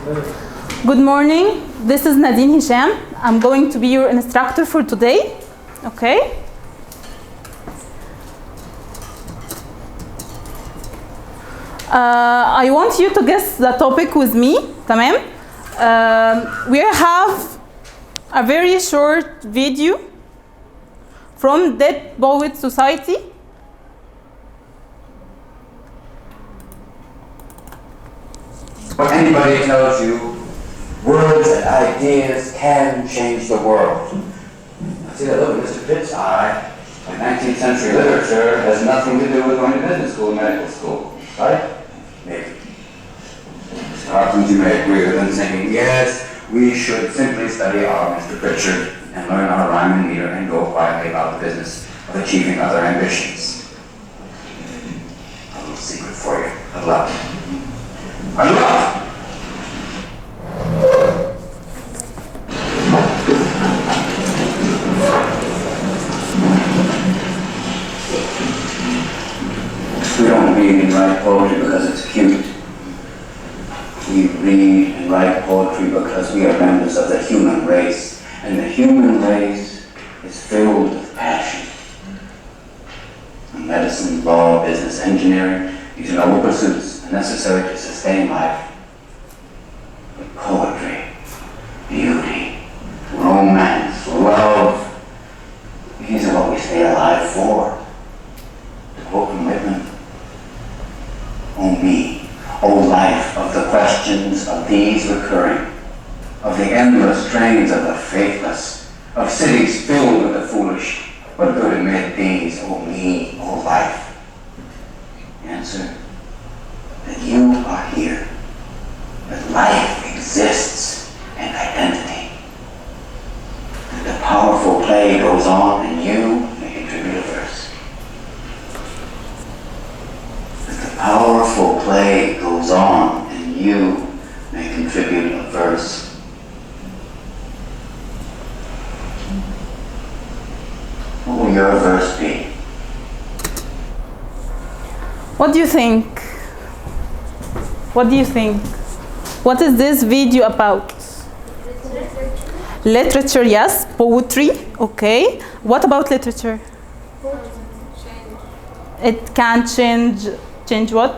Good morning. This is Nadeen Hisham. I'm going to be your instructor for today. Okay? I want you to guess the topic with me. تمام? We have a very short video from Dead Poet Society. When anybody tells you words and ideas can change the world. See that look at Mr. Pitt's eye. Like 19th century literature has nothing to do with going to business school or medical school, right? Maybe. Mr. Hopkins, you may agree with him saying, yes, we should simply study our Mr. Pritchard and learn our rhyme and meter and go quietly about the business of achieving other ambitions. A little secret for you. I love it. I love it. We don't read and write poetry because it's cute. We read and write poetry because we are members of the human race, and the human race is filled with passion. In medicine, law, business, engineering, these are noble pursuits necessary to sustain life. But poetry, beauty, romance, love, these are what we stay alive for. To quote from Whitman, "O me, O life of the questions of these recurring, of the endless trains of the faithless, of cities filled with the foolish, what good amid these, O me, O life?" Answer, that you are here, that life exists and identity, that the powerful play goes on and you may contribute a verse. That the powerful play goes on and you may contribute a verse. What will your verse be? What do you think? What do you think? What is this video about? Literature, yes. Poetry, okay. What about literature? It can change what?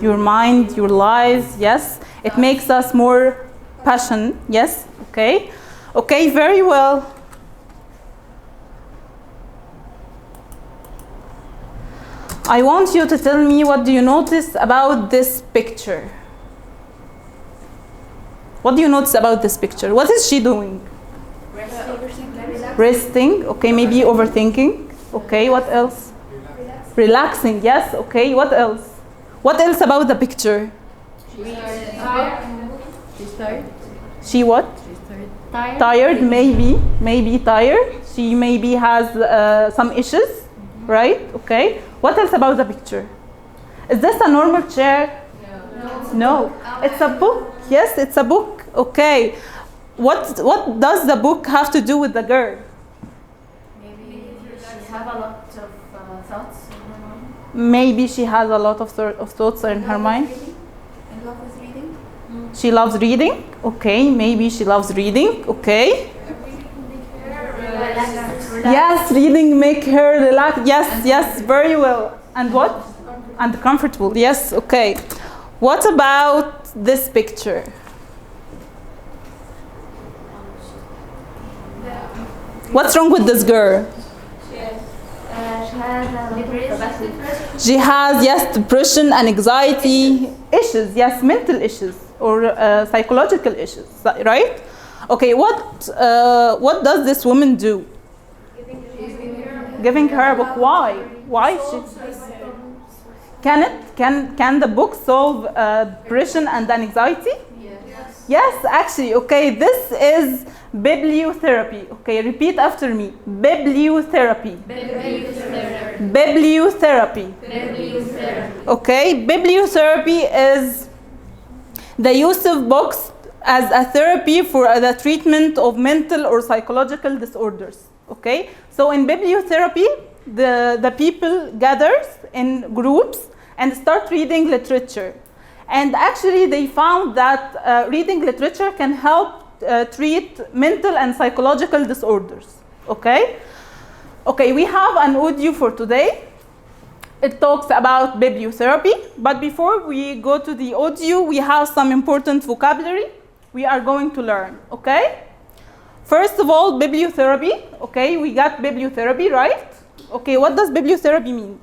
Your mind, your lives, yes. It makes us more passionate, yes, okay. Okay, very well. I want you to tell me, what do you notice about this picture? What do you notice about this picture? What is she doing? Resting, okay, maybe overthinking. Okay, what else? Relaxing, yes, okay, what else? What else about the picture? She's tired. She what? She's tired. Tired, maybe tired. She maybe has some issues, right? Okay. What else about the picture? Is this a normal chair? No. It's a book. Yes, it's a book. Okay. What does the book have to do with the girl? Maybe she has a lot of thoughts in her mind. Maybe she has a lot of thoughts in her mind. In love with reading. She loves reading. Okay. Maybe she loves reading. Okay. Yes, reading make her relax. Yes, very well. And what? And comfortable. Yes, okay. What about this picture? What's wrong with this girl? She has, yes, depression and anxiety issues. Yes, mental issues or psychological issues, right? Okay, what does this woman do? Giving her a book. Why? Why she? Can the book solve depression and anxiety? Yes. Yes, actually. Okay, this is bibliotherapy. Okay, repeat after me. Bibliotherapy. Bibliotherapy. Okay, bibliotherapy is the use of books as a therapy for the treatment of mental or psychological disorders. Okay, so in bibliotherapy, the people gathers in groups and start reading literature. And actually, they found that reading literature can help treat mental and psychological disorders. Okay? Okay, we have an audio for today. It talks about bibliotherapy, but before we go to the audio, we have some important vocabulary we are going to learn, okay? First of all, bibliotherapy, okay? We got bibliotherapy, right? Okay, what does bibliotherapy mean?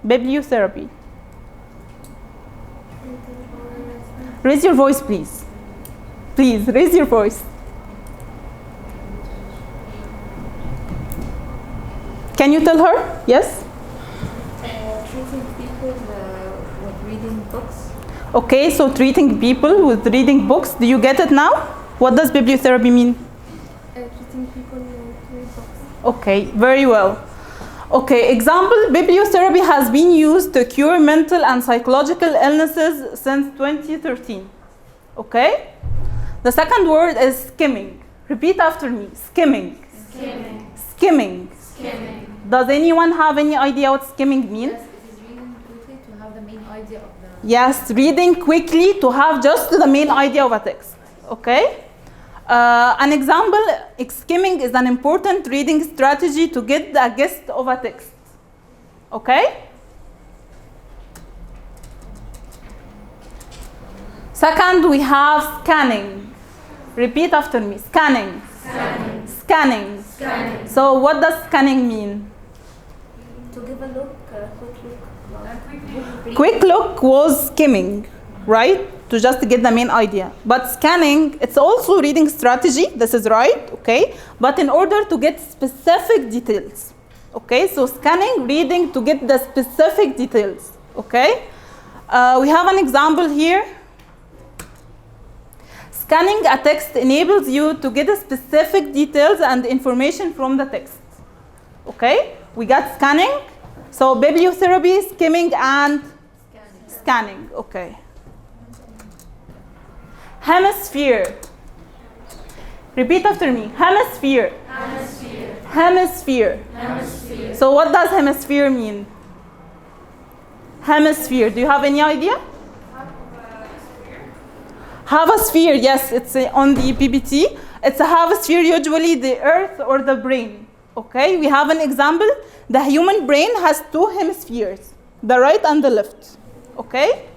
Bibliotherapy. Raise your voice, please. Please, raise your voice. Can you tell her? Yes? Treating people with reading books. Okay, so treating people with reading books. Do you get it now? What does bibliotherapy mean? Treating people with reading books. Okay, very well. Okay, example, bibliotherapy has been used to cure mental and psychological illnesses since 2013. Okay? The second word is skimming. Repeat after me. Skimming. Skimming. Skimming. Skimming. Does anyone have any idea what skimming means? Yes, it is reading quickly to have the main idea of the... Yes, reading quickly to have just the main idea of a text. Okay? An example, skimming is an important reading strategy to get the gist of a text. Okay? Second, we have scanning. Repeat after me. Scanning. Scanning. Scanning. Scanning. So what does scanning mean? To give a look, a quick look. Quick look was skimming, right? To just get the main idea. But scanning, it's also reading strategy. This is right, okay? But in order to get specific details. Okay, so scanning, reading to get the specific details. Okay? We have an example here. Scanning a text enables you to get specific details and information from the text. Okay? We got scanning. So bibliotherapy, skimming, and scanning. Okay. Hemisphere. Repeat after me. Hemisphere. Hemisphere. Hemisphere. Hemisphere. So what does hemisphere mean? Hemisphere. Do you have any idea? Half a sphere, yes, it's on the PPT. It's a half a sphere, usually the earth or the brain. Okay, we have an example. The human brain has two hemispheres, the right and the left. Okay?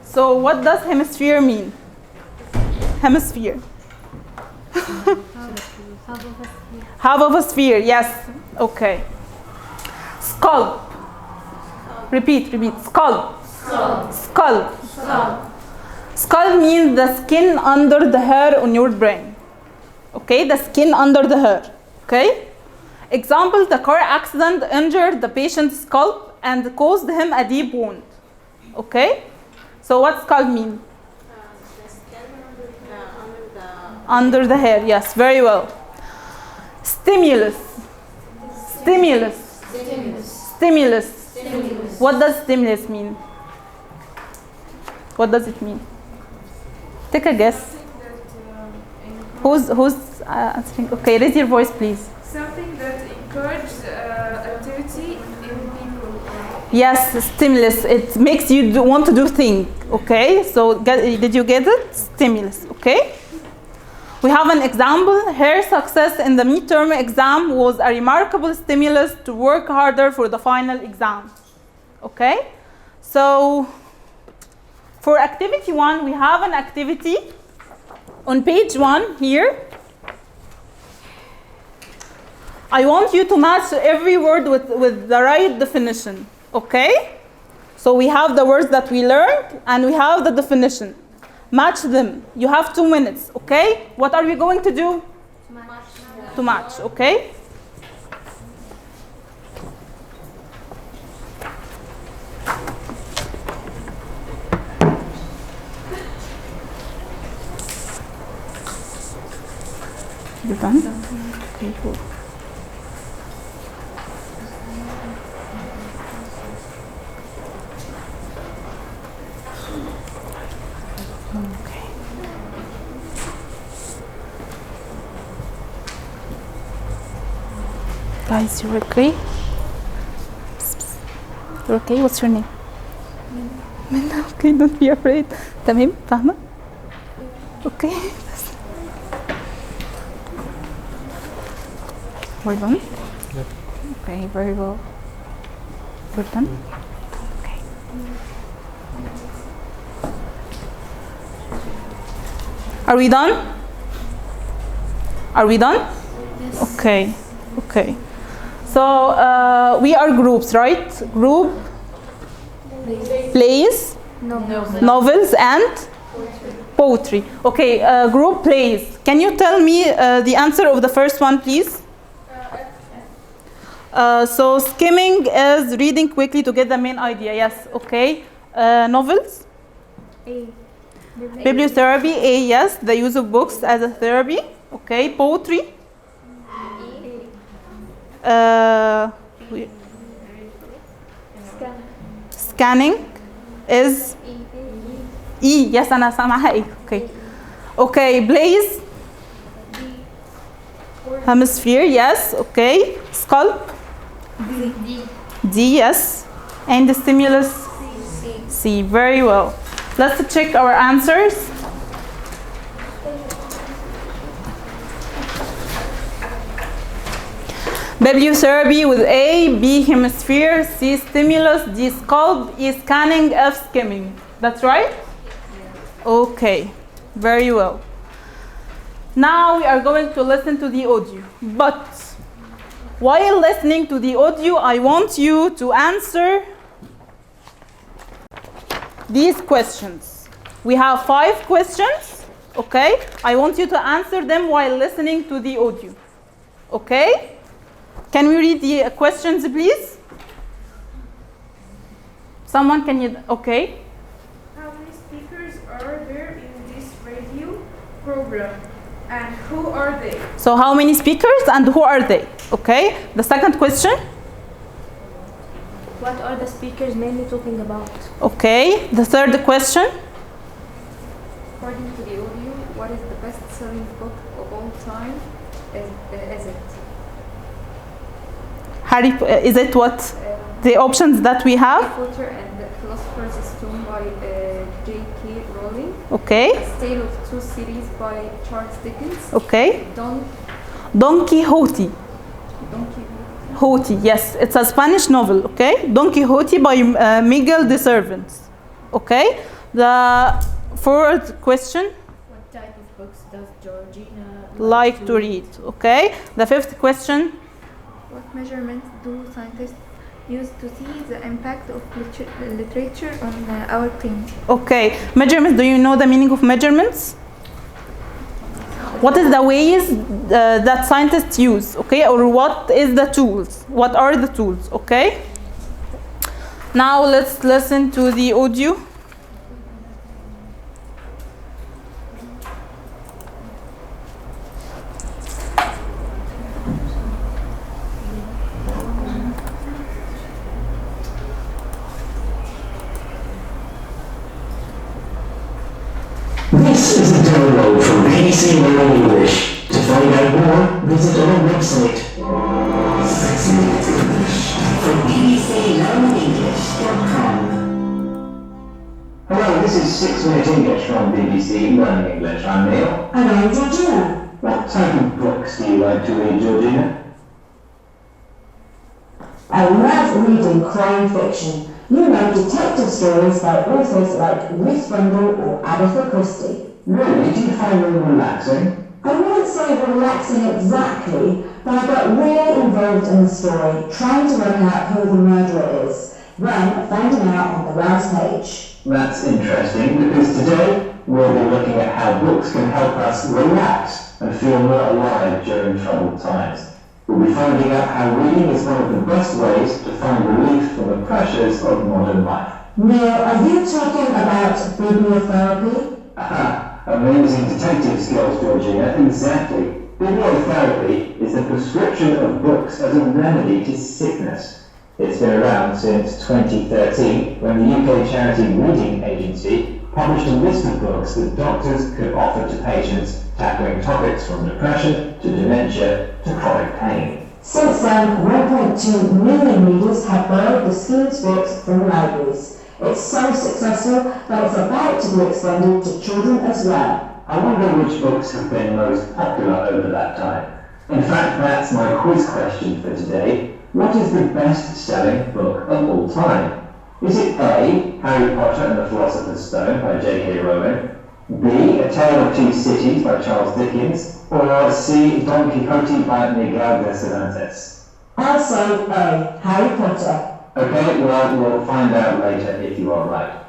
So what does hemisphere mean? Hemisphere. Half of a sphere, yes. Okay. Scalp. Repeat. Scalp. Skull. Skull. Skull. Skull means the skin under the hair on your brain. Okay, the skin under the hair. Okay? Example, the car accident injured the patient's scalp and caused him a deep wound. Okay? So what skull mean? The skin Under the hair, yes, very well. Stimulus. Stimulus. Stimulus. Stimulus. Stimulus. What does stimulus mean? What does it mean? Take a guess. Who's answering? Okay, raise your voice, please. Something that encourages activity in people. Yes, stimulus. It makes you want to do things. Okay, so did you get it? Stimulus. Okay. We have an example. Her success in the midterm exam was a remarkable stimulus to work harder for the final exam. Okay, so for activity 1, we have an activity on page 1 here. I want you to match every word with the right definition. Okay? So we have the words that we learned and we have the definition. Match them. You have 2 minutes. Okay? What are we going to do? To match. Okay? You done? Okay, cool. Okay. Guys, you agree? Okay, what's your name? Minna. Okay, don't be afraid. تمام فاهمة؟ Okay. We're done? Okay, very well. We're done? Okay. Are we done? Are we done? Yes. Okay. Okay. So we are groups, right? Group, plays, novels, and poetry. Okay, group plays. Can you tell me the answer of the first one, please? So skimming is reading quickly to get the main idea. Yes. Okay. Novels. A. Bibliotherapy. A. Yes. The use of books as a therapy. Okay. Poetry. Scanning is E. Yes, أنا سامعها E. Okay. Okay. Blaze. Hemisphere. Yes. Okay. Sculpt. D. Yes. And the stimulus. C. Very well. Let's check our answers. Bibliotherapy with A, B hemisphere, C stimulus, D sculpt, E scanning, F skimming. That's right? Okay, very well. Now we are going to listen to the audio. But while listening to the audio, I want you to answer these questions. We have 5 questions, okay? I want you to answer them while listening to the audio, okay? Can we read the questions, please? Someone can you, okay? How many speakers are there in this radio program? And who are they? So how many speakers and who are they? Okay. The second question? What are the speakers mainly talking about? Okay. The third question? According to the audio, what is the best-selling book of all time? Is it? Is it what? The options that we Harry have? Potter and the Philosopher's Stone by J.K. Rowling. Okay. A Tale of Two Cities by Charles Dickens. Okay. Don Quixote. Quixote. Yes, it's a Spanish novel, okay? Don Quixote by Miguel de Cervantes. Okay? The fourth question? What type of books does Georgina Like to read, okay? The fifth question? What measurements do scientists use to see the impact of literature on our brain? Okay, measurements, do you know the meaning of measurements? What is the ways that scientists use, okay? Or what is the tools? What are the tools, okay? Now let's listen to the audio. This is a download from BBC Learn English. To find out more, visit our website. 6 Minutes English from bbclearningenglish.com. Hello, this is 6 Minute English from BBC Learn English. I'm Neil. And I'm Georgina. What type of books do you like to read, Georgina? I love reading crime fiction. You know, detective stories by authors like Ruth Brundle or Agatha Christie. Really? Do you find them relaxing? I wouldn't say relaxing exactly, but I got really involved in the story, trying to work out who the murderer is, then finding out on the last page. That's interesting, because today we'll be looking at how books can help us relax and feel more alive during troubled times. We'll be finding out how reading is one of the best ways to find relief from the pressures of modern life. Neil, are you talking about bibliotherapy? Aha, amazing detective skills, Georgina, exactly. Bibliotherapy is the prescription of books as a remedy to sickness. It's been around since 2013, when the UK charity Reading Agency published a list of books that doctors could offer to patients tackling topics from depression to dementia to chronic pain. Since then, 1.2 million readers have borrowed the scheme's books from libraries. It's so successful that it's about to be extended to children as well. I wonder which books have been most popular over that time. In fact, that's my quiz question for today. What is the best-selling book of all time? Is it A, Harry Potter and the Philosopher's Stone by J.K. Rowling, B, A Tale of Two Cities by Charles Dickens, or C, Don Quixote by Miguel de Cervantes? I'll say A, Harry Potter. Okay, well, we'll find out later if you are right.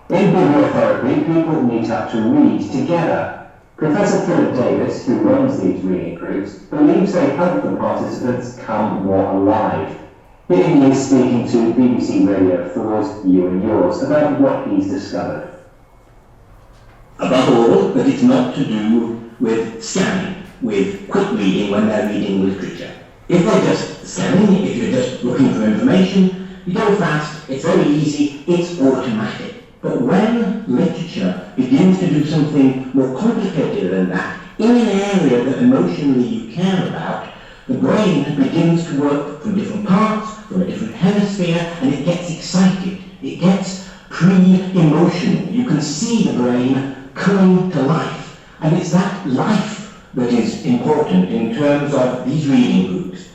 In bibliotherapy, people meet up to read together. Professor Philip Davis, who runs these reading groups, believes they help the participants come more alive. Here he is speaking to BBC Radio 4's You and Yours about what he's discovered. Above all, that it's not to do with scanning, with quick reading when they're reading literature. If they're just scanning, if you're just looking for information, you go fast, it's very easy, it's automatic. But when literature begins to do something more complicated than that, in an area that emotionally you care about, the brain begins to work from different parts, from a different hemisphere, and it gets excited. It gets pre-emotional. You can see the brain coming to life. And it's that life that is important in terms of these reading groups.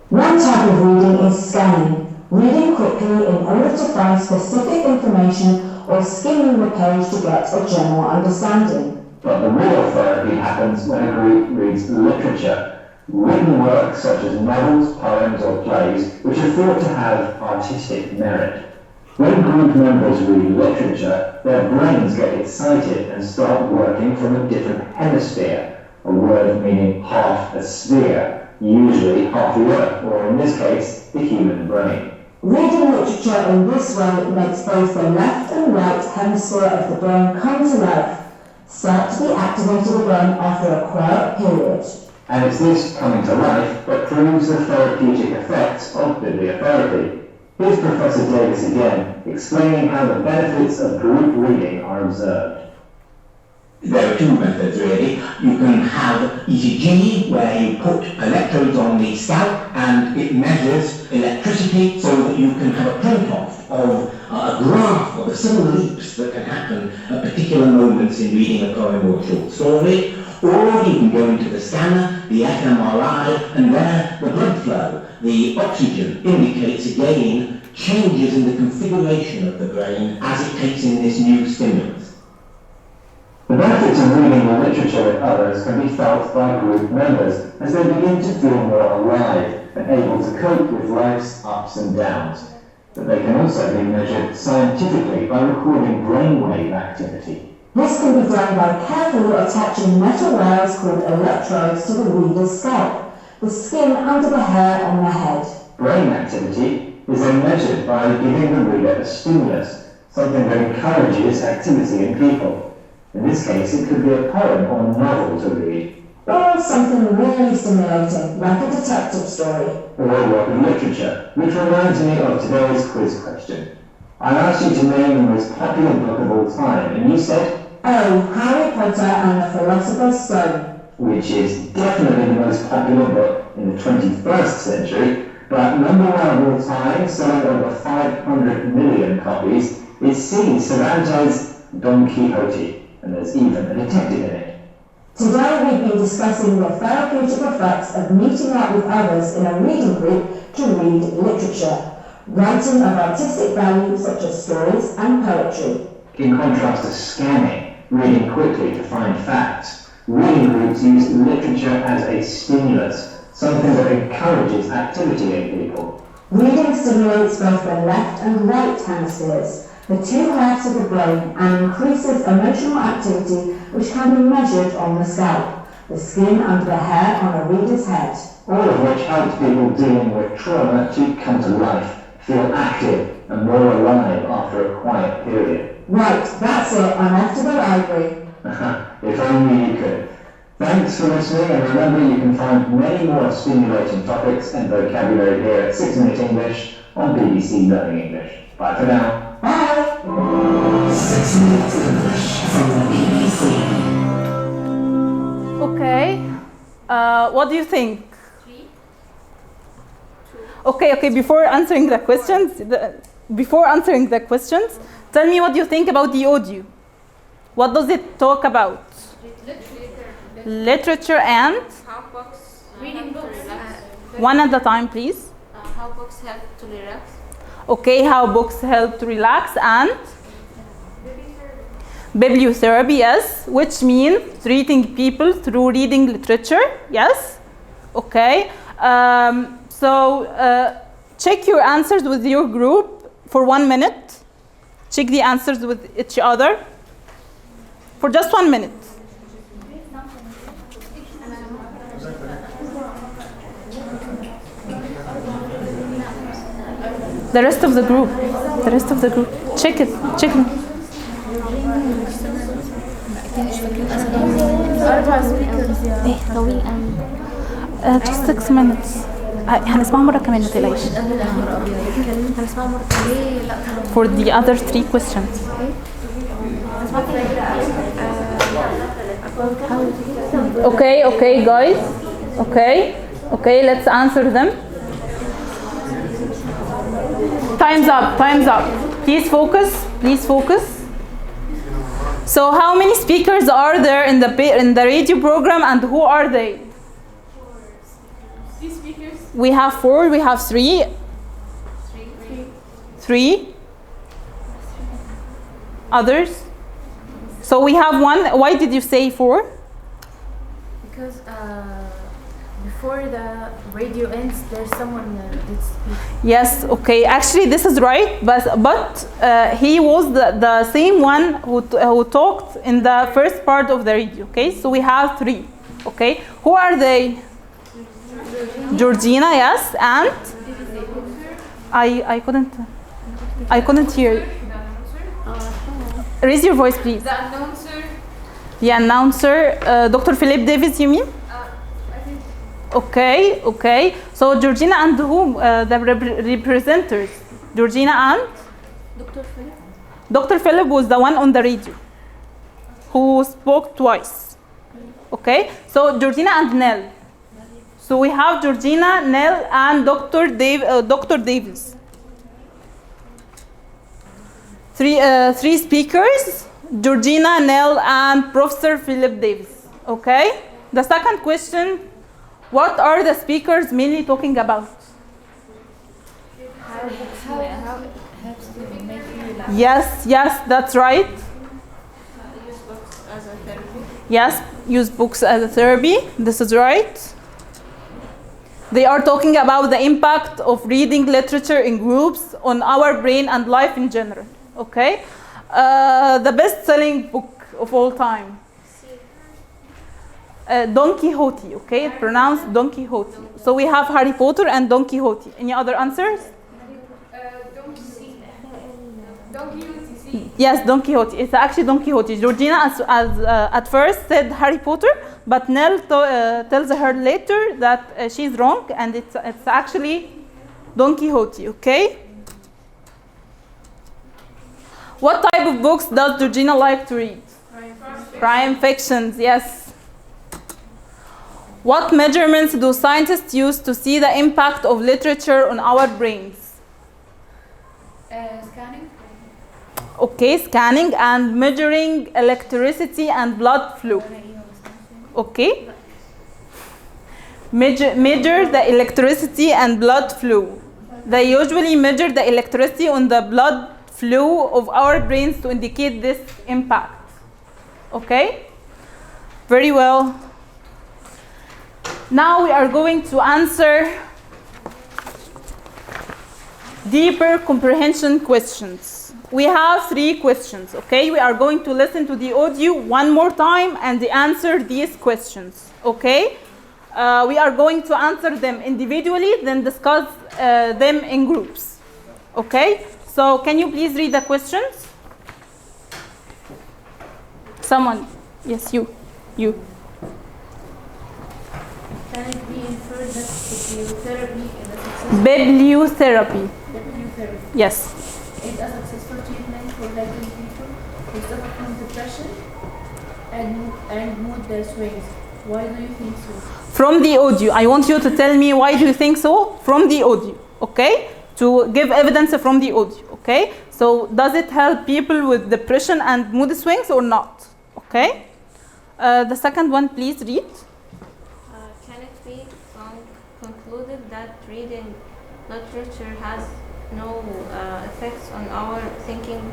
One type of reading is scanning, reading quickly in order to find specific information or skimming the page to get a general understanding. But the real therapy happens when a group reads literature, written works such as novels, poems or plays, which are thought to have artistic merit. When group members read literature, their brains get excited and start working from a different hemisphere, a word meaning half a sphere, usually half the earth, or in this case, the human brain. Reading literature in this way makes both the left and right hemisphere of the brain come to life, start to be activated again after a quiet period. And it's this coming to life that proves the therapeutic effects of bibliotherapy. Here's Professor Davis again, explaining how the benefits of group reading are observed. There are two methods really. You can have ECG, where you put electrodes on the scalp and it measures electricity so that you can have a print-off of a graph of the sudden leaps that can happen at particular moments in reading a poem or short story. Or you can go into the scanner, the fMRI, and there the blood flow, the oxygen, indicates again changes in the configuration of the brain as it takes in this new stimulus. The benefits of reading the literature with others can be felt by group members as they begin to feel more alive and able to cope with life's ups and downs. But they can also be measured scientifically by recording brainwave activity. This can be done by carefully attaching metal wires called electrodes to the reader's scalp, the skin under the hair on the head. Brain activity is then measured by giving the reader a stimulus, something that encourages activity in people. In this case, it could be a poem or novel to read. Or something really stimulating, like a detective story. Or a work of literature, which reminds me of today's quiz question. I asked you to name the most popular book of all time, and you said, Oh, Harry Potter and the Philosopher's Stone. Which is definitely the most popular book in the 21st century, but number one of all time, selling over 500 million copies, is C. Cervantes' Don Quixote. And there's even a detective in it. Today we've been discussing the therapeutic effects of meeting up with others in a reading group to read literature, writing of artistic value such as stories and poetry. In contrast to scanning, reading quickly to find facts, reading groups use literature as a stimulus, something that encourages activity in people. Reading stimulates both the left and right hemispheres, the two halves of the brain, and increases emotional activity which can be measured on the scalp, the skin under the hair on a reader's head. All of which helps people dealing with trauma to come to life, feel active and more alive after a quiet period. Right, that's it, I'm off to the library. If only you could. Thanks for listening, and remember you can find many more stimulating topics and vocabulary here at 6 Minute English on BBC Learning English. Bye for now. Bye! 6 Minute English from the BBC. Okay. What do you think? 3. Okay. Before answering the questions, tell me what you think about the audio. What does it talk about? Literature and How books Reading help to books. relax. one at a time, please. How books help to relax. Okay, how books help to relax, and bibliotherapy, yes, which means treating people through reading literature, yes. Okay, so check your answers with your group for 1 minute. Check the answers with each other for just 1 minute. The rest of the group. Check it. Just 6 minutes. هنسمعها مرة كمان ما تقلقيش. For the other 3 questions. Okay, guys. Okay, let's answer them. Time's up. Please focus. So how many speakers are there in the radio program, and who are they? 3 speakers. We have 4, we have 3. 3. Others? So we have 1. Why did you say 4? Because before the radio ends, there's someone that speaks. Yes, okay. Actually, this is right, but he was the same one who talked in the first part of the radio. Okay, so we have 3. Okay, who are they? Georgina, yes, and I couldn't hear. Raise your voice, please. The announcer. The announcer, Dr. Philip Davis, you mean? Okay. So Georgina and whom? The representatives. Georgina and? Dr. Philip. Dr. Philip was the one on the radio who spoke twice. Okay, so Georgina and Nell. So we have Georgina, Nell, and Dr. Davis. 3 speakers, Georgina, Nell, and Professor Philip Davis. Okay, the second question. What are the speakers mainly talking about? How it helps to make you relax. Yes, that's right. Use books as a therapy. Yes, use books as a therapy. This is right. They are talking about the impact of reading literature in groups on our brain and life in general. Okay, the best-selling book of all time. Don Quixote, okay? It's pronounced Don Quixote. So we have Harry Potter and Don Quixote. Any other answers? Don Quixote. Yes, Don Quixote. It's actually Don Quixote. Georgina at first said Harry Potter, but Nell tells her later that she's wrong, and it's actually Don Quixote, okay? What type of books does Georgina like to read? Crime fictions, yes. What measurements do scientists use to see the impact of literature on our brains? Scanning. Okay, scanning and measuring electricity and blood flow. Okay. Measure the electricity and blood flow. They usually measure the electricity on the blood flow of our brains to indicate this impact. Okay? Very well. Now we are going to answer deeper comprehension questions. We have 3 questions, okay? We are going to listen to the audio 1 more time and answer these questions, okay? We are going to answer them individually, then discuss them in groups, okay? So can you please read the questions? Someone, yes, you. Can it be inferred that bibliotherapy is a successful Bibliotherapy. Yes. is a successful treatment for helping people who suffer from depression and mood swings? Why do you think so? From the audio. I want you to tell me why do you think so from the audio, okay? To give evidence from the audio, okay? So does it help people with depression and mood swings or not? Okay? The second one, please read. Can it be concluded that reading literature has no effects on our thinking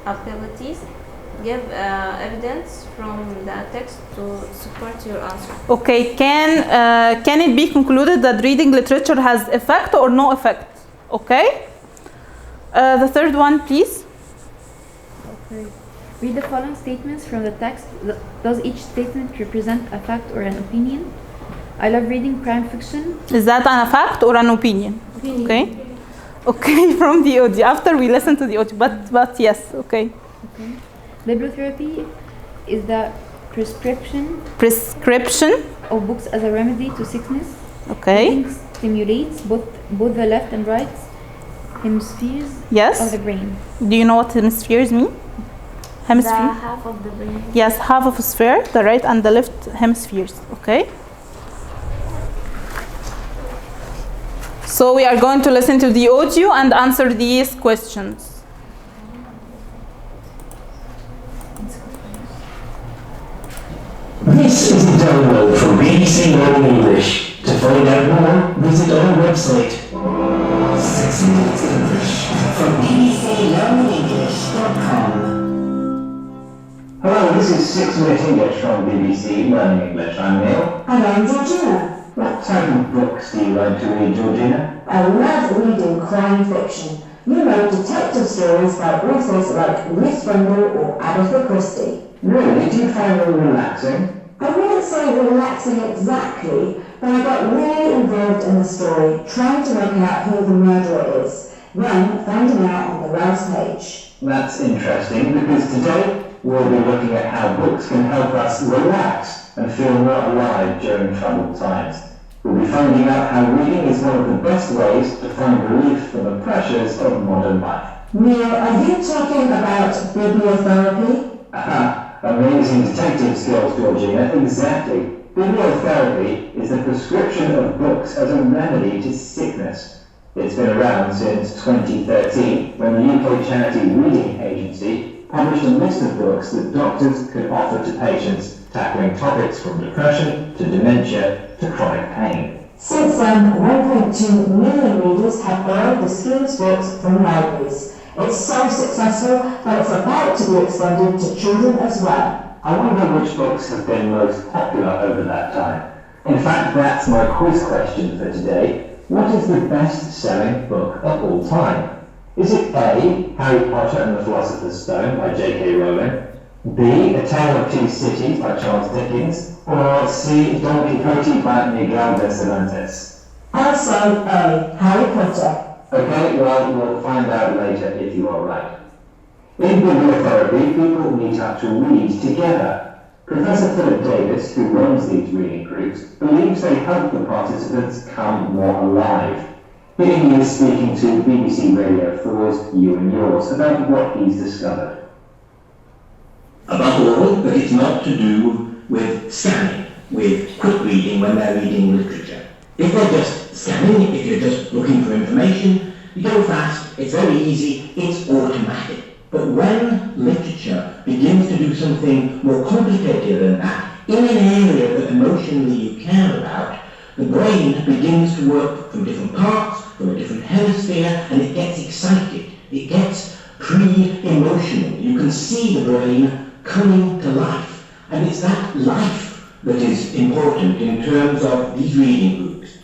abilities? Give evidence from the text to support your answer. Okay, can it be concluded that reading literature has effect or no effect? Okay. The third one, please. Okay. Read the following statements from the text. Does each statement represent a fact or an opinion? I love reading crime fiction. Is that a fact or an opinion? Okay. Okay, from the audio. After we listen to the audio, but yes, okay. Okay. Bibliotherapy is the prescription of books as a remedy to sickness. Okay. Reading stimulates both the left and right hemispheres of the brain. Do you know what hemispheres mean? Hemisphere? The half of the brain. Yes, half of a sphere, the right and the left hemispheres. Okay. So we are going to listen to the audio and answer these questions. This is a download from BBC Learning English. To find out more, visit our website. 6 Minutes English from bbclearningenglish.com. Hello, this is 6 Minute English from BBC Learning English. I'm Neil. And I'm Georgina. What type of books do you like to read, Georgina? I love reading crime fiction. You know, detective stories by authors like Ruth Rendell or Agatha Christie. Really? Do you find them relaxing? I wouldn't say relaxing exactly, but I got really involved in the story, trying to work out who the murderer is, then finding out on the last page. That's interesting because today we'll be looking at how books can help us relax and feel more alive during troubled times. We'll be finding out how reading is one of the best ways to find relief from the pressures of modern life. Neil, are you talking about bibliotherapy? Amazing detective skills, Georgina. Exactly. Bibliotherapy is the prescription of books as a remedy to sickness. It's been around since 2013, when the UK charity Reading Agency published a list of books that doctors could offer to patients tackling topics from depression to dementia to chronic pain. Since then, 1.2 million readers have borrowed the scheme's books from libraries. It's so successful that it's about to be extended to children as well. I wonder which books have been most popular over that time. In fact, that's my quiz question for today. What is the best-selling book of all time? Is it A, Harry Potter and the Philosopher's Stone by J.K. Rowling, B, A Tale of Two Cities by Charles Dickens, or C, Don Quixote by Miguel de Cervantes? I'll say A, Harry Potter. Okay, well, we'll find out later if you are right. In bibliotherapy, people meet up to read together. Professor Philip Davis, who runs these reading groups, believes they help the participants come more alive. Here he is speaking to BBC Radio 4's You and Yours about what he's discovered. Above all, that it's not to do with scanning, with quick reading when they're reading literature. If they're just scanning, if you're just looking for information, you go fast, it's very easy, it's automatic. But when literature begins to do something more complicated than that, in an area that emotionally you care about, the brain begins to work from different parts, from a different hemisphere, and it gets excited. It gets pre-emotional. You can see the brain coming to life. And it's that life that is important in terms of these reading groups.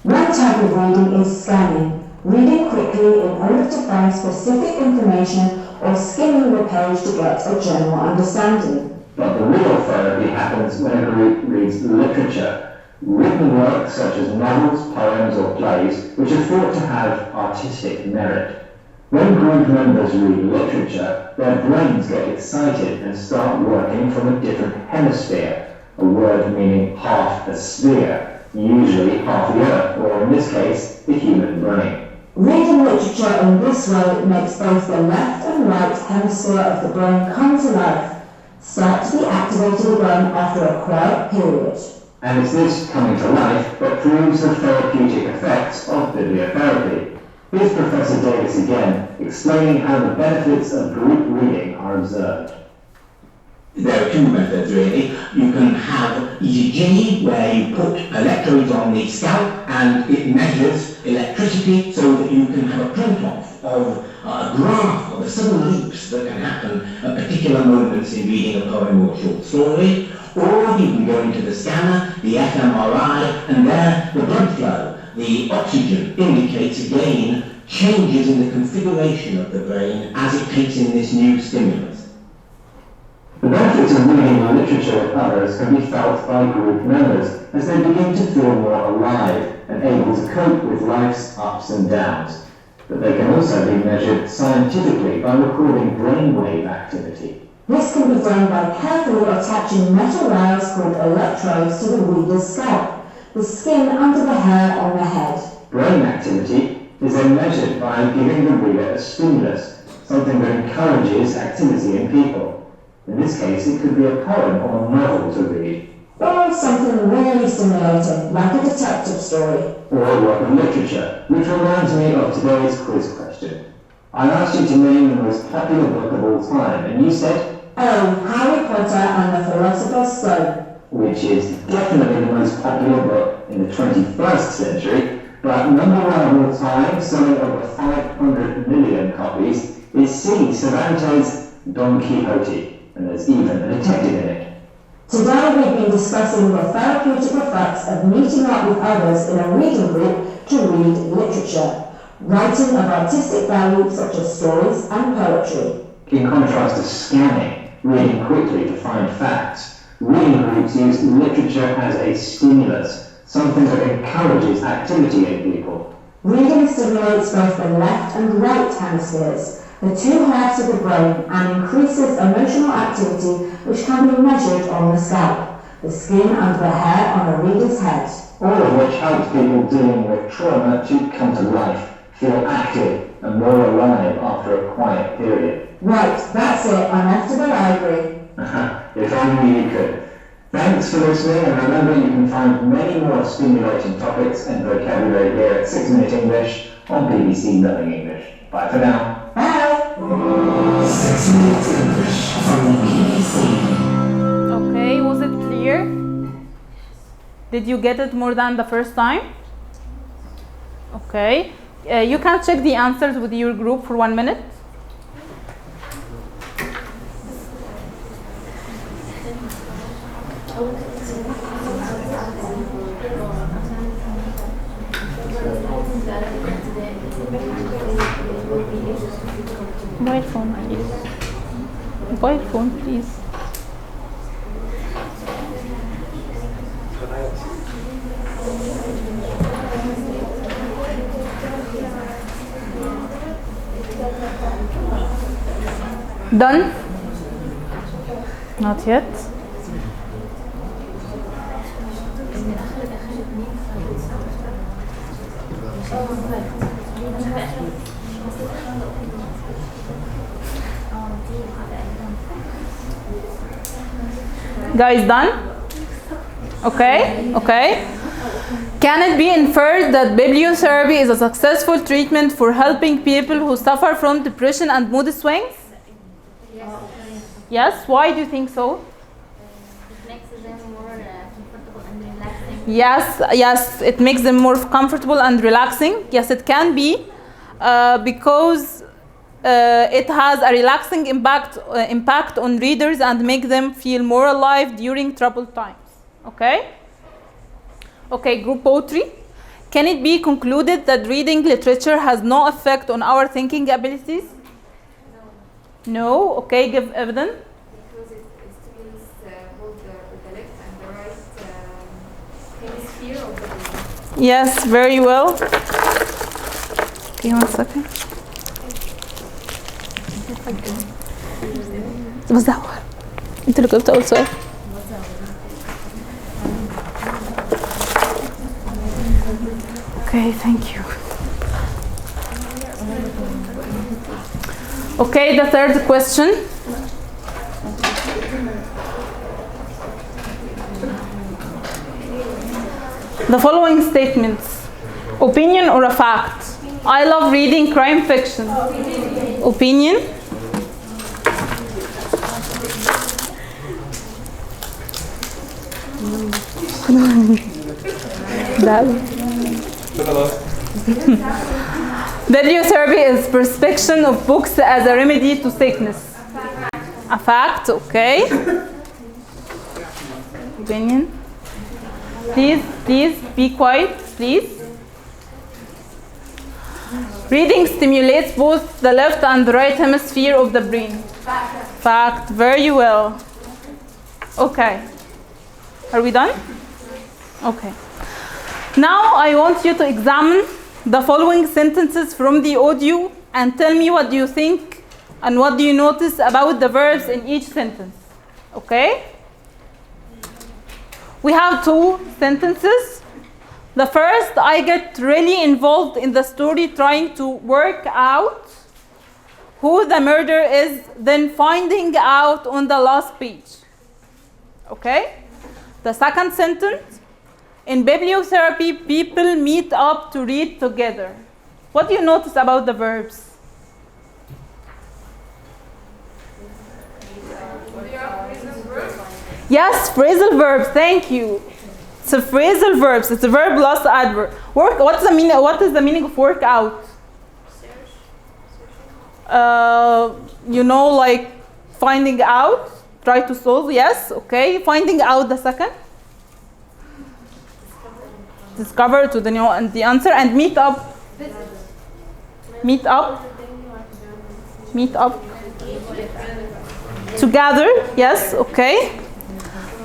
One type of reading is scanning, reading quickly in order to find specific information or skimming the page to get a general understanding. But the real therapy happens when a group reads literature, written works such as novels, poems or plays, which are thought to have artistic merit. When group members read literature, their brains get excited and start working from a different hemisphere, a word meaning half a sphere, usually half the earth, or in this case, the human brain. Reading literature in this way makes both the left and right hemisphere of the brain come to life. start to be activated again after a quiet period. And it's this coming to life that proves the therapeutic effects of bibliotherapy. Here's Professor Davis again, explaining how the benefits of group reading are observed. There are two methods really. You can have ECG, where you put electrodes on the scalp and it measures electricity so that you can have a print-off of a graph of the sudden leaps that can happen at particular moments in reading a poem or short story. Or you can go into the scanner, the fMRI, and there the blood flow, the oxygen, indicates again changes in the configuration of the brain as it takes in this new stimulus. The benefits of reading literature with others can be felt by group members as they begin to feel more alive and able to cope with life's ups and downs. But they can also be measured scientifically by recording brainwave activity. This can be done by carefully attaching metal wires called electrodes to the reader's scalp, the skin under the hair on the head. Brain activity is then measured by giving the reader a stimulus, something that encourages activity in people. In this case, it could be a poem or a novel to read. Or something really stimulating, like a detective story. Or a work of literature, which reminds me of today's quiz question. I asked you to name the most popular book of all time, and you said, Oh, Harry Potter and the Philosopher's Stone. Which is definitely the most popular book in the 21st century, but number one of all time, selling over 500 million copies, is C. Cervantes' Don Quixote, and there's even a detective in it. Today we've been discussing the therapeutic effects of meeting up with others in a reading group to read literature, writing of artistic value such as stories and poetry. In contrast to scanning, reading quickly to find facts, reading groups use literature as a stimulus, something that encourages activity in people. Reading stimulates both the left and right hemispheres, the two halves of the brain, and increases emotional activity which can be measured on the scalp, the skin under the hair on a reader's head. All of which helps people dealing with trauma to come to life, feel active and more alive after a quiet period. Right, that's it. I'm off to the library. If only you could. Thanks for listening, and remember you can find many more stimulating topics and vocabulary here at 6 Minute English on BBC Learning English. Bye for now. Bye! 6 Minute English from the BBC. Okay, was it clear? Did you get it more than the first time? Okay. You can check the answers with your group for 1 minute. Mobile phone, please. Mobile phone, please. Done? Not yet. Guys, done? Okay, okay. Can it be inferred that bibliotherapy is a successful treatment for helping people who suffer from depression and mood swings? Yes, why do you think so? It makes them more comfortable and relaxing. Yes, it makes them more comfortable and relaxing. Yes, it can be because it has a relaxing impact on readers and make them feel more alive during troubled times. Okay? Okay, group poetry. Can it be concluded that reading literature has no effect on our thinking abilities? No. Okay, give evidence. Because it stimulates both the left and the right hemisphere of the brain. Yes, very well. Okay, 1 second. بزعور انت اللي جبت اول سؤال. Okay, thank you. Okay, the third question. The following statements. Opinion or a fact? I love reading crime fiction. Opinion. Bibliotherapy is prescription of books as a remedy to sickness. A fact, okay. Opinion. Please be quiet, please. Reading stimulates both the left and the right hemisphere of the brain. Fact, very well. Okay. Are we done? Okay. Now I want you to examine the following sentences from the audio and tell me what do you think and what do you notice about the verbs in each sentence. Okay? We have 2 sentences. The first, I get really involved in the story trying to work out who the murderer is, then finding out on the last page. Okay? The second sentence, in bibliotherapy, people meet up to read together. What do you notice about the verbs? Yes, phrasal verbs, thank you. It's a phrasal verbs, it's a verb plus adverb. Work, what is the meaning of work out? You know, like finding out, try to solve, yes, okay. Finding out the second. Discover to the answer and meet up. Meet up. Meet up. Together, yes, okay.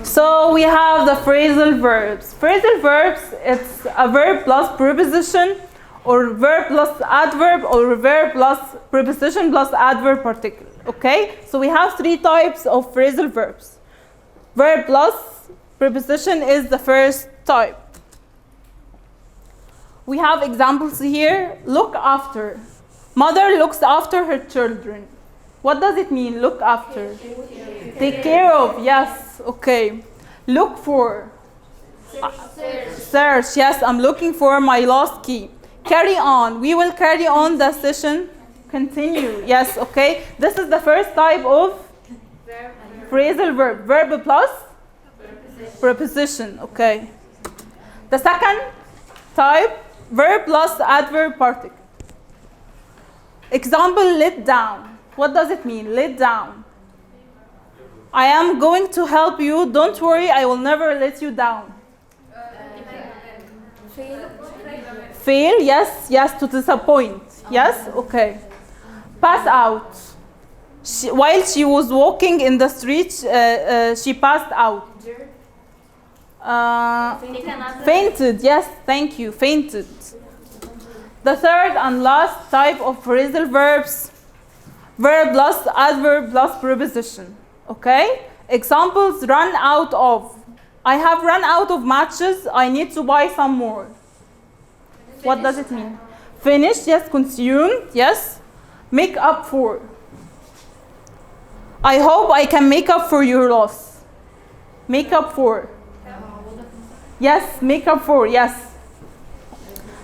So we have the phrasal verbs. Phrasal verbs, it's a verb plus preposition or verb plus adverb or verb plus preposition plus adverb particle. Okay? So we have 3 types of phrasal verbs. Verb plus preposition is the first type. We have examples here. Look after. Mother looks after her children. What does it mean, look after? Take care of, yes, okay. Look for. Search, yes, I'm looking for my lost key. Carry on, we will carry on the session. Continue, yes, okay. This is the first type of phrasal verb. Verb plus preposition, okay. The second type, verb plus adverb particle. Example, let down. What does it mean? Let down. I am going to help you. Don't worry, I will never let you down. Fail, yes, yes, to disappoint. Yes, okay. Pass out. While she was walking in the street, she passed out. Fainted, yes, thank you, fainted. The third and last type of phrasal verbs, verb plus adverb plus preposition. Okay? Examples, run out of. I have run out of matches. I need to buy some more. What does it mean? Finish, yes. Consumed, yes. Make up for. I hope I can make up for your loss. Make up for. Yes, make up for, yes.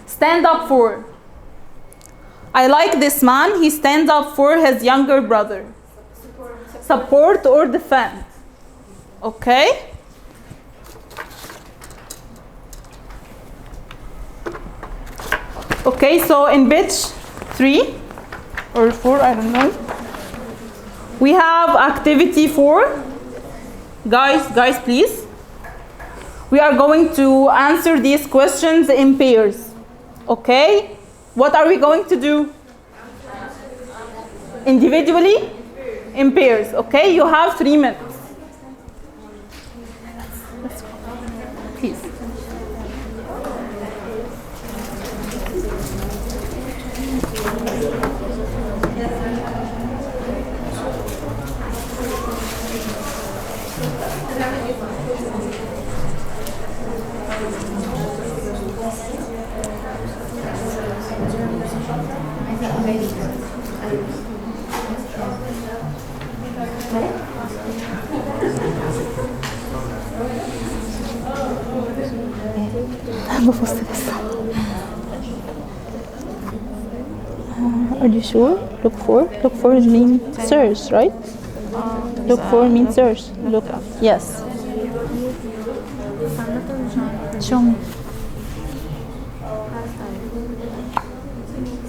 Stand up for. I like this man. He stands up for his younger brother. Support or defend. Okay? Okay, so in page 3 or 4, I don't know. We have activity 4. Guys, please. We are going to answer these questions in pairs. Okay? What are we going to do? Individually? In pairs. Okay? You have 3 minutes. Let's go. Please. ببص بس. Are you sure? Look for. Look for means search, right? Look for means search. Look up. Yes. Show me.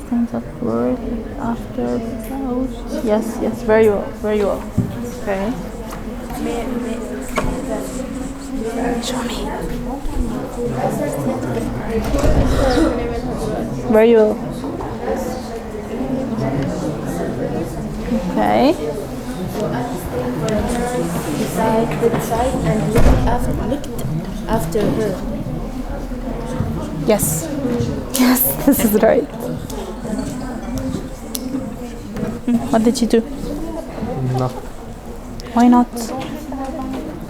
Stands up for after out. Yes, yes, very well, very well. Okay. Show me. Very well. Okay. Beside and looked after her. Yes. Yes, this is right. What did you do? Nothing. Why not?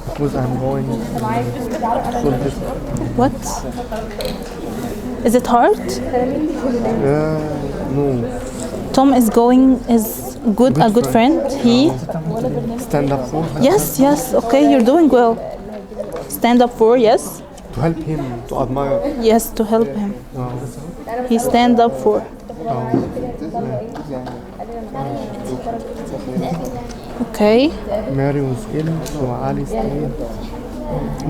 Because I'm going to this. What? Is it hard? No. Tom is a good friend. He Stand up for. Yes, yes. Okay, you're doing well. Stand up for, yes. To help him, to admire. Yes, to help him. He stand up for. Okay. Mary was ill, so Ali stayed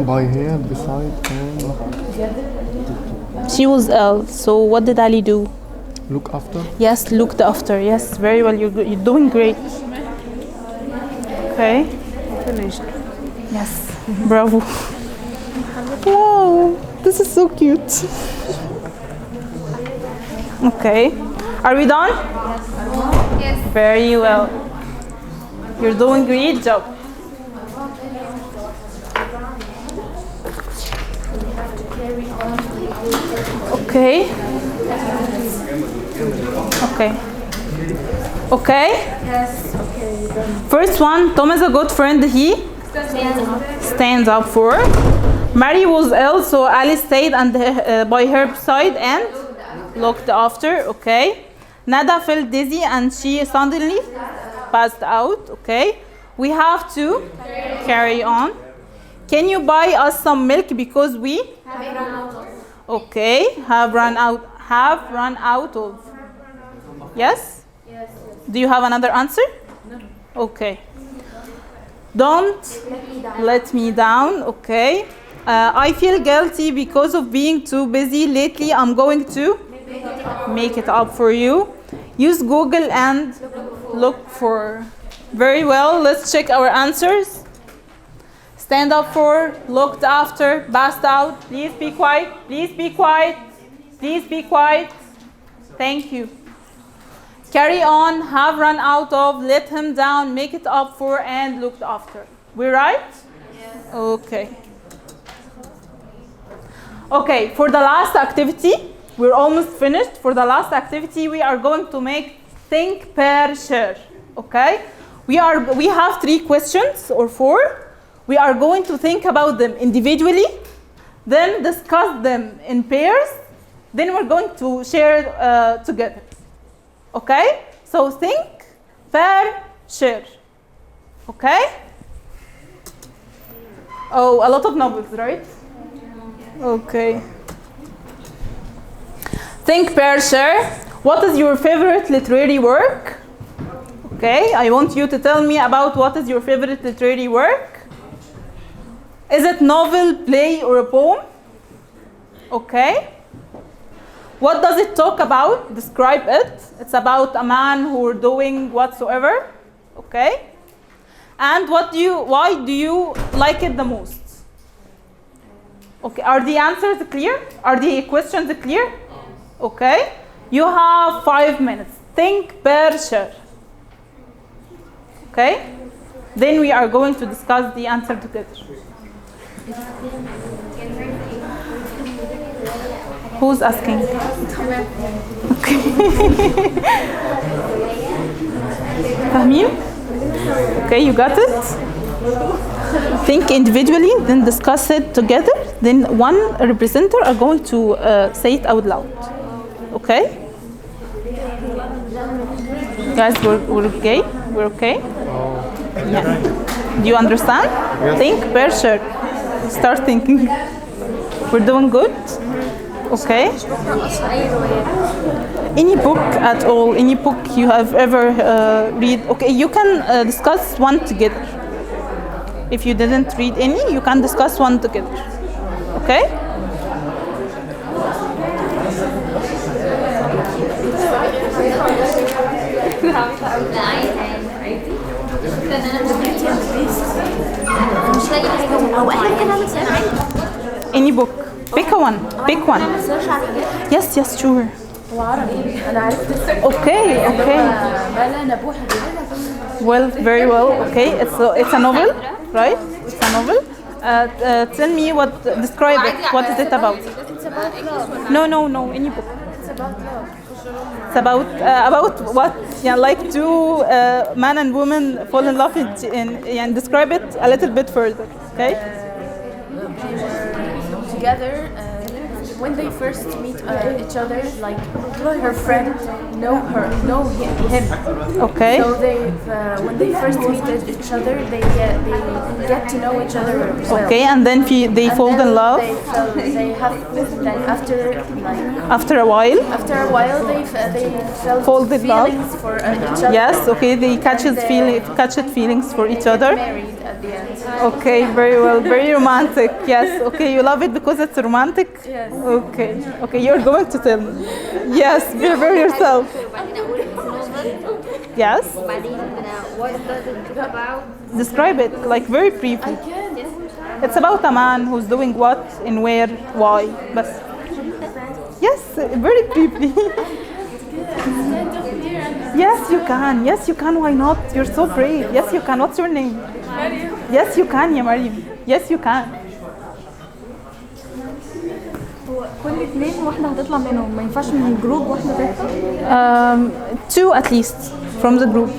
by her beside her. She was ill, so what did Ali do? Look after. Yes, looked after. Yes, very well. You're doing great. Okay. Finished. Yes. Bravo. Wow, this is so cute. Okay. Are we done? Yes. Very well. You're doing great job. Okay. Okay. Okay? Yes. Okay. First one, Tom is a good friend. He stands up for. Mary was ill, so Alice stayed by her side and looked after. Okay. Nada felt dizzy and she suddenly passed out. Okay. We have to carry on. Can you buy us some milk because we Have run out of. okay have run out of. Yes? Yes. Do you have another answer? No. Okay. Don't let me down. Okay. I feel guilty because of being too busy lately. I'm going to make it up for you. Use Google and look for. Very well. Let's check our answers. Stand up for, looked after, passed out. Please be quiet. Please be quiet. Please be quiet. Thank you. Carry on, have run out of, let him down, make it up for, and looked after. We right? Yes. Okay. Okay, for the last activity, we're almost finished. For the last activity, we are going to make think, pair, share. Okay? We have 3 questions or 4. We are going to think about them individually, then discuss them in pairs, then we're going to share together. Okay? So think, pair, share. Okay? Oh, a lot of novels, right? Okay. Think, pair, share. What is your favorite literary work? Okay, I want you to tell me about what is your favorite literary work. Is it novel, play, or a poem? Okay. What does it talk about? Describe it. It's about a man who is doing whatsoever. Okay. And why do you like it the most? Okay. Are the answers clear? Are the questions clear? Okay. You have 5 minutes. Think, pair, share. Okay. Then we are going to discuss the answer together. Who's asking? Okay. فاهمين? Okay, you got it? Think individually, then discuss it together. Then one representative are going to say it out loud. Okay? Guys, we're okay? We're okay? Yeah. Do you understand? Yes. Think, pair, share. Start thinking. We're doing good? Okay. Any book at all, any book you have ever read, okay, you can discuss one together. If you didn't read any, you can discuss one together. Okay? Any book. Pick a one. Pick one. Yes, yes, sure. Okay, okay. Well, very well. Okay, it's a novel, right? It's a novel. Tell me describe it. What is it about? It's about love. No. Any book. It's about love. It's about what? Yeah, like two man and woman fall in love and describe it a little bit further. Okay. Together. When they first meet each other, like her friend know him. Okay. So when they first meet each other, they get to know each other well. Okay, and then they fall in love. They have then after a while. After a while, they felt fall in love. Feelings for each other. Yes. Okay. They catch feelings for each other. Married at the end. Okay. Very well. Very romantic. Yes. Okay. You love it because it's romantic. Yes. Okay. Okay. You're going to tell me. Yes. Be yourself. Yes. What does it talk about? Describe it like very briefly. It's about a man who's doing what and where, why. But yes, very briefly. Yes, you can. Yes, you can. Why not? You're so brave. Yes, you can. What's your name? Yes, you can, ya Mariam. Yes, you can. كل اثنين واحدة هتطلع منهم ما ينفعش من الجروب واحدة تطلع. Two at least from the group.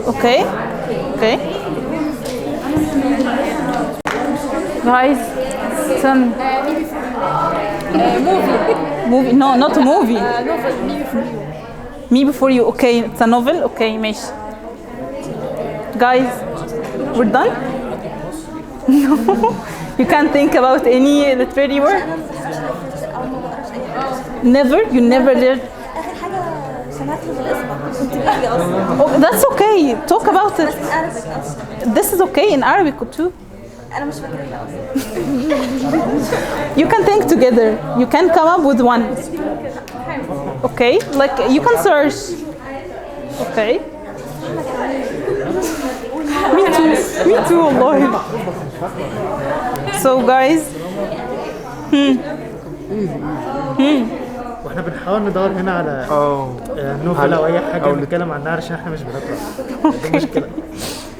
Okay. Okay. Guys, some movie. No, not a movie. Novel, Me Before You. Me Before You. Okay, it's a novel. Okay, ماشي. Guys, we're done. No, you can't think about any literary work. Never? You never learned? Oh, that's okay. Talk about it. This is okay in Arabic too. You can think together. You can come up with one. Okay? Like you can search. Okay? Me too, Allah. So guys, واحنا بنحاول ندور هنا على نوفل او اي حاجه نتكلم عنها عشان احنا مش بنقرا. دي مشكله.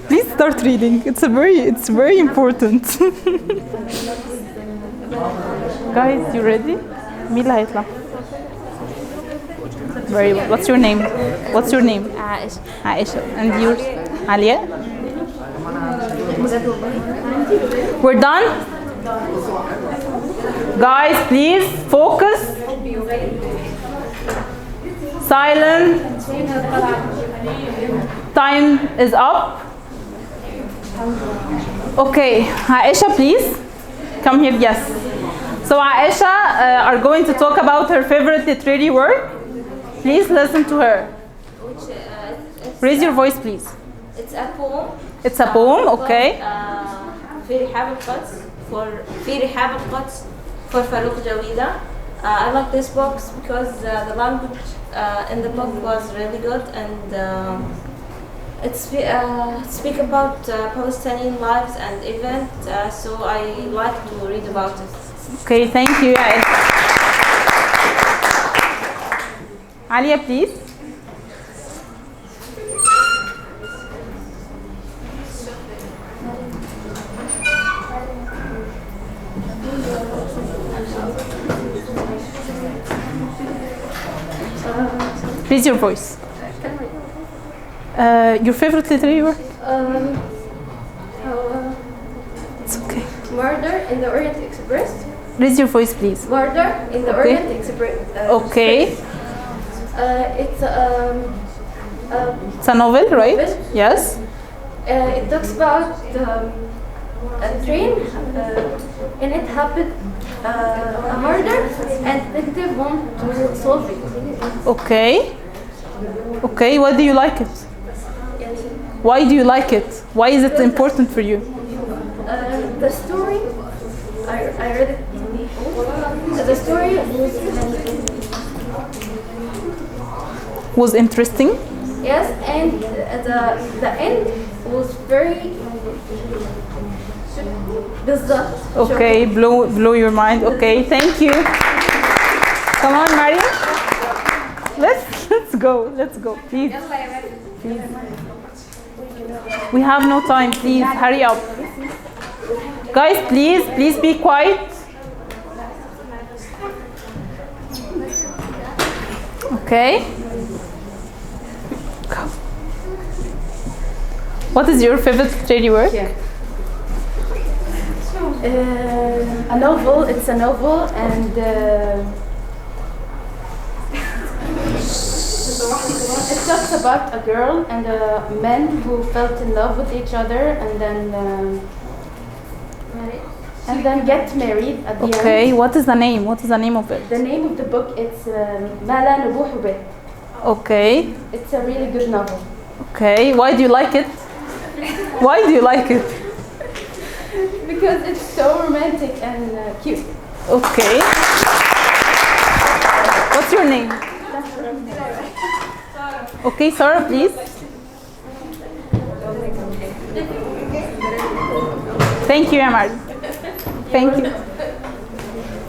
Please start reading. It's very important. Guys, you ready? مين اللي هيطلع؟ Very well. What's your name? What's your name? Aisha. And yours? Alia? We're done? Guys, please focus. Silent. Time is up. Okay, Aisha, please come here. Yes. So Aisha are going to talk about her favorite literary work. Please listen to her. Raise your voice, please. It's a poem. It's a poem, okay. في رحاب القدس for Farouk Jawida. I like this book because the language in the book was really good and it speak about Palestinian lives and events. So I like to read about it. Okay, thank you. Alia, please. Raise your voice. Your favorite literary work? It's okay. Murder in the Orient Express. Raise your voice, please. Murder in the Orient Express. Okay. It's a novel, right? Novel. Yes. It talks about a train, and it happened a murder and detective want to solve it. Okay. Okay, why do you like it? Why do you like it? Why is it important for you? The story, I read it. The story Was interesting? yes, and the end was very bizarre. Okay, blow your mind. Okay, thank you. Come on, Mariam. Let's go, please. Please. We have no time, please, hurry up. Guys, please be quiet. Okay. What is your favorite literary work? A novel, it's a novel, and it talks about a girl and a man who felt in love with each other and then get married at the end. Okay, what is the name? What is the name of it? The name of the book is ما لا نبوح به. Okay. It's a really good novel. Okay, why do you like it? Why do you like it? Because it's so romantic and cute. Okay. What's your name? Okay, Sarah, please. Thank you, Amar. Thank you.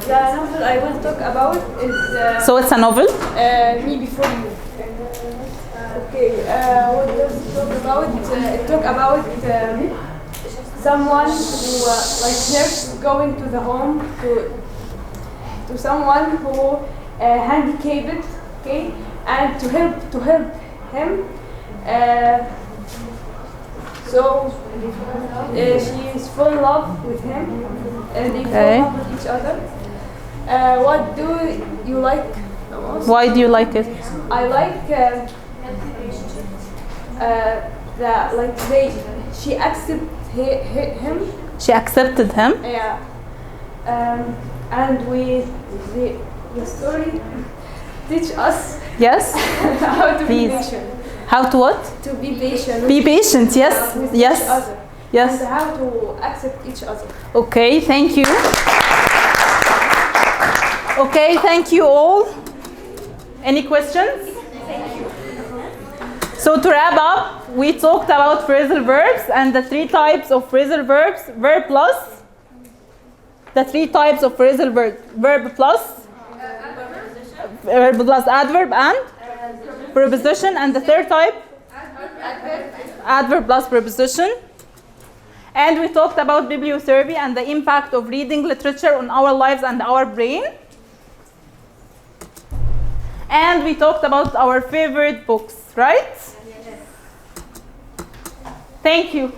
The novel I will talk about is... So it's a novel? Me Before You. Okay, what does it talk about? It talk about someone who, like nurse, going to the home to someone who handicapped, okay, and to help him. So she is fall in love with him, and they fall in love with each other. What do you like the most? Why do you like it? I like she accepted him. She accepted him? Yeah. And the story teach us. Yes. How to Please. be patient. How to what? To be patient. Be patient. Yes. With Yes. each other. Yes. And how to accept each other. Okay. Thank you. Okay. Thank you all. Any questions? Thank you. So to wrap up, we talked about phrasal verbs and the 3 types of phrasal verbs. Verb plus. The 3 types of phrasal verb. Verb plus adverb and preposition. And the 3rd type? Adverb plus preposition. And we talked about bibliotherapy and the impact of reading literature on our lives and our brain. And we talked about our favorite books, right? Thank you.